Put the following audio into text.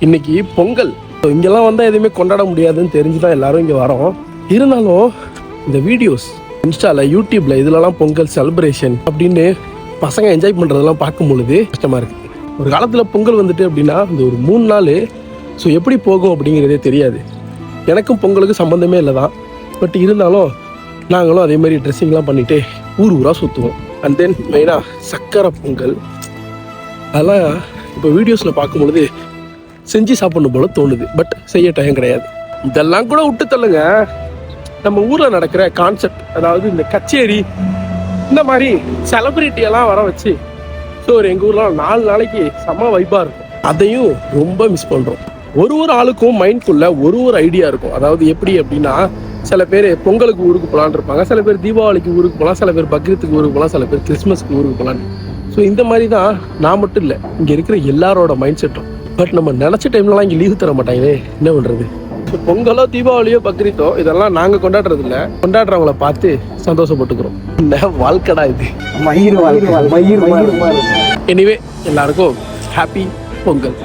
இன்னைக்கு பொங்கல். இங்கெல்லாம் வந்தால் எதுவுமே கொண்டாட முடியாதுன்னு தெரிஞ்சு தான் எல்லாரும் இங்கே வரோம். இருந்தாலும் இந்த வீடியோஸ் இன்ஸ்டாவில் யூடியூப்பில் இதுலலாம் பொங்கல் செலிப்ரேஷன் அப்படின்னு பசங்க என்ஜாய் பண்ணுறதெல்லாம் பார்க்கும் பொழுது கஷ்டமாக இருக்குது. ஒரு காலத்தில் பொங்கல் வந்துட்டு அப்படின்னா இந்த ஒரு 3 நாள் ஸோ எப்படி போகும் அப்படிங்கிறதே தெரியாது. எனக்கும் பொங்கலுக்கு சம்மந்தமே இல்லை தான். பட் இருந்தாலும் நாங்களும் அதே மாதிரி ட்ரெஸ்ஸிங்லாம் பண்ணிவிட்டு ஊராக சுற்றுவோம். அண்ட் தென் மெயினாக சக்கரை பொங்கல் அதெல்லாம் இப்போ வீடியோஸில் பார்க்கும்பொழுது செஞ்சு சாப்பிடணும் போல தோணுது. பட் செய்ய டைம் கிடையாது. இதெல்லாம் கூட விட்டு தள்ளுங்க, நம்ம ஊரில் நடக்கிற கான்செப்ட், அதாவது இந்த கச்சேரி இந்த மாதிரி செலிபிரிட்டியெல்லாம் வர வச்சு ஸோ எங்கள் ஊரில் 4 நாளைக்கு செம்ம வைப்பாக இருக்கும். அதையும் ரொம்ப மிஸ் பண்ணுறோம். ஒரு ஆளுக்கும் மைண்ட்குள்ளே ஒரு ஐடியா இருக்கும். அதாவது எப்படி அப்படின்னா, சில பேர் பொங்கலுக்கு ஊருக்கு போகலான்னு இருப்பாங்க, சில பேர் தீபாவளிக்கு ஊருக்கு போகலாம், சில பேர் பக்ரீத்துக்கு ஊருக்கு போகலாம், சில பேர் கிறிஸ்மஸ்க்கு ஊருக்கு போகலான்னு. ஸோ இந்த மாதிரி தான் நான் மட்டும் இல்லை, இங்கே இருக்கிற எல்லாரோட மைண்ட் செட்டும். பட் நம்ம நினச்ச டைம்லலாம் இங்கே லீவு தர மாட்டாங்களே, என்ன பண்ணுறது? ஸோ பொங்கலோ தீபாவளியோ பக்ரீத்தோ இதெல்லாம் நாங்கள் கொண்டாடுறது இல்லை, கொண்டாடுறவங்கள பார்த்து சந்தோஷப்பட்டுக்கிறோம். இந்த வாழ்க்கடா இது. எனிவே எல்லாருக்கும் ஹாப்பி பொங்கல்.